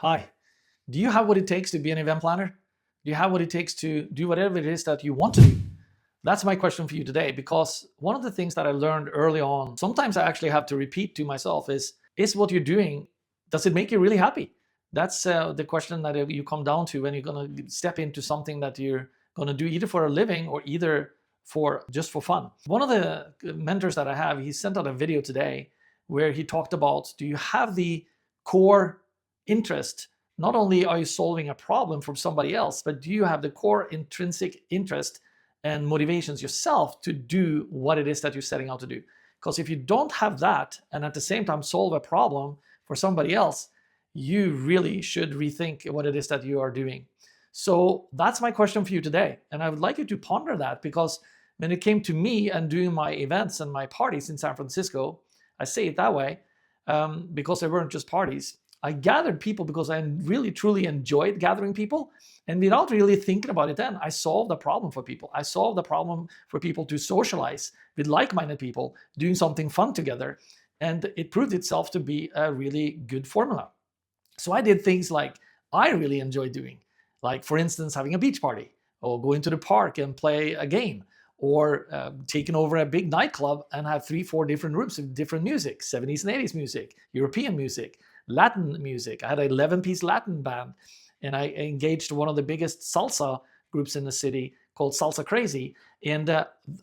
Hi, do you have what it takes to be an event planner? Do you have what it takes to do whatever it is that you want to do? That's my question for you today, because one of the things that I learned early on, sometimes I actually have to repeat to myself is what you're doing, does it make you really happy? That's the question that you come down to when you're going to step into something that you're going to do either for a living or either for just for fun. One of the mentors that I have, he sent out a video today where he talked about, do you have the core interest? Not only are you solving a problem for somebody else, but do you have the core intrinsic interest and motivations yourself to do what it is that you're setting out to do? Because if you don't have that and at the same time solve a problem for somebody else, you really should rethink what it is that you are doing. So that's my question for you today. And I would like you to ponder that, because when it came to me and doing my events and my parties in San Francisco, I say it that way because they weren't just parties. I gathered people because I really truly enjoyed gathering people, and without really thinking about it then, I solved a problem for people. I solved a problem for people to socialize with like-minded people doing something fun together, and it proved itself to be a really good formula. So I did things like I really enjoyed doing, like for instance having a beach party, or going to the park and play a game, or taking over a big nightclub and have 3-4 different rooms with different music, 70s and 80s music, European music, Latin music. I had an 11-piece Latin band, and I engaged one of the biggest salsa groups in the city called Salsa Crazy. And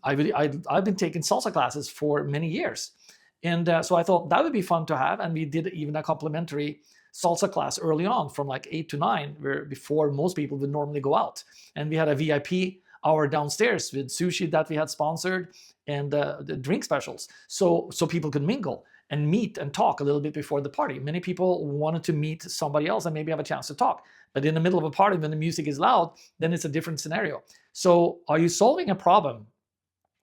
I've been taking salsa classes for many years. And so I thought that would be fun to have. And we did even a complimentary salsa class early on from like 8 to 9, where before most people would normally go out. And we had a VIP hour downstairs with sushi that we had sponsored, and the drink specials, so people could mingle and meet and talk a little bit before the party. Many people wanted to meet somebody else and maybe have a chance to talk. But in the middle of a party, when the music is loud, then it's a different scenario. So are you solving a problem,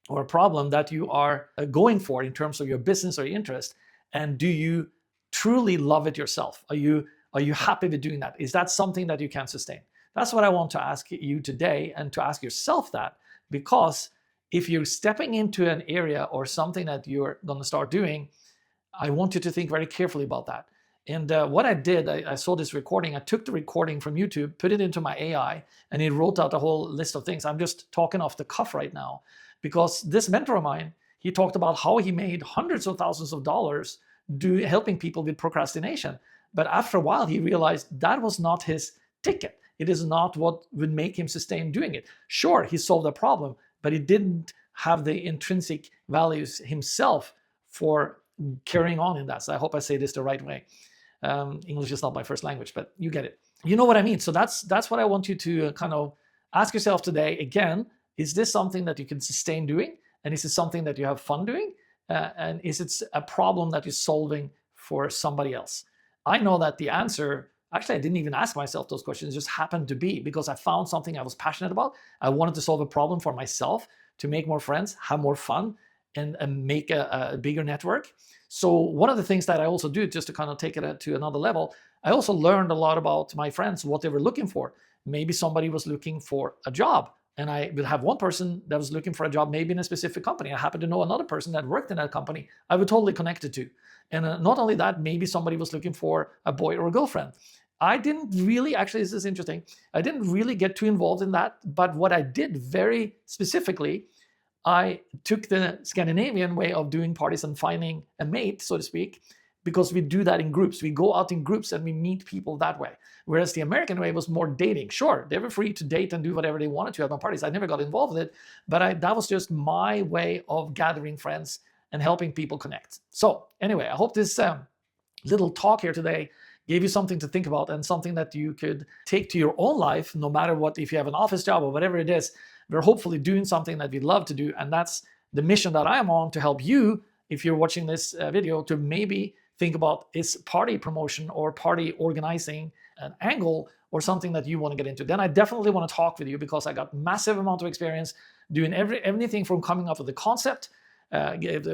or a problem that you are going for in terms of your business or your interest? And do you truly love it yourself? Are you happy with doing that? Is that something that you can sustain? That's what I want to ask you today, and to ask yourself that, because if you're stepping into an area or something that you're going to start doing, I want you to think very carefully about that. And what I did, I saw this recording. I took the recording from YouTube, put it into my AI, and it wrote out a whole list of things. I'm just talking off the cuff right now, because this mentor of mine, he talked about how he made hundreds of thousands of dollars helping people with procrastination. But after a while, he realized that was not his ticket. It is not what would make him sustain doing it. Sure, he solved a problem, but he didn't have the intrinsic values himself for carrying on in that. So I hope I say this the right way. English is not my first language, but you get it. You know what I mean? So that's what I want you to kind of ask yourself today. Again, is this something that you can sustain doing? And is it something that you have fun doing? And is it a problem that you're solving for somebody else? I know that the answer, actually, I didn't even ask myself those questions, it just happened to be because I found something I was passionate about. I wanted to solve a problem for myself, to make more friends, have more fun, and make a bigger network. So one of the things that I also do, just to kind of take it to another level, I also learned a lot about my friends, what they were looking for. Maybe somebody was looking for a job, and I would have one person that was looking for a job, maybe in a specific company. I happen to know another person that worked in that company I would totally connect it to. And not only that, maybe somebody was looking for a boy or a girlfriend. I didn't really, actually, this is interesting, I didn't really get too involved in that. But what I did very specifically, I took the Scandinavian way of doing parties and finding a mate, so to speak, because we do that in groups. We go out in groups and we meet people that way. Whereas the American way was more dating. Sure, they were free to date and do whatever they wanted to at my parties. I never got involved with it, but that was just my way of gathering friends and helping people connect. So anyway, I hope this little talk here today gave you something to think about, and something that you could take to your own life, no matter what, if you have an office job or whatever it is. We're hopefully doing something that we love to do, and that's the mission that I am on, to help you, if you're watching this video, to maybe think about, is party promotion or party organizing an angle or something that you want to get into? Then I definitely want to talk with you, because I got massive amount of experience doing everything from coming up with the concept,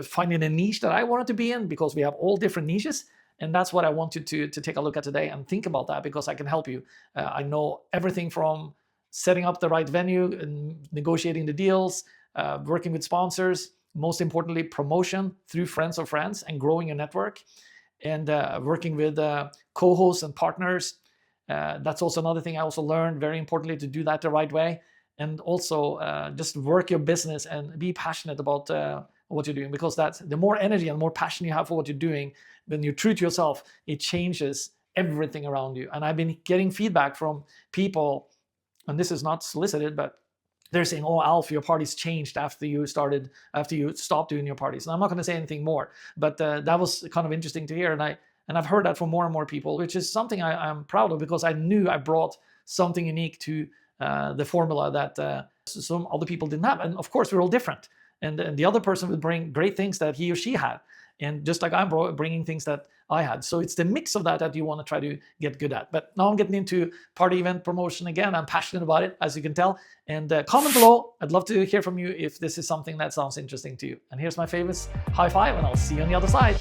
finding a niche that I wanted to be in, because we have all different niches. And that's what I want you to take a look at today, and think about that, because I can help you. I know everything from setting up the right venue and negotiating the deals, working with sponsors, most importantly, promotion through friends of friends and growing your network, and working with co-hosts and partners, That's also another thing I also learned, very importantly, to do that the right way. And also just work your business and be passionate about what you're doing, because that's the more energy and more passion you have for what you're doing, when you're true to yourself, it changes everything around you. And I've been getting feedback from people, and this is not solicited, but they're saying, "Oh, Alf, your parties changed after you stopped doing your parties." And I'm not going to say anything more, but that was kind of interesting to hear. And I've heard that from more and more people, which is something I'm proud of, because I knew I brought something unique to the formula that some other people didn't have. And of course, we're all different. And the other person would bring great things that he or she had. And just like I'm bringing things that I had. So it's the mix of that you want to try to get good at. But now I'm getting into party event promotion again. I'm passionate about it, as you can tell. And comment below. I'd love to hear from you if this is something that sounds interesting to you. And here's my famous high five, and I'll see you on the other side.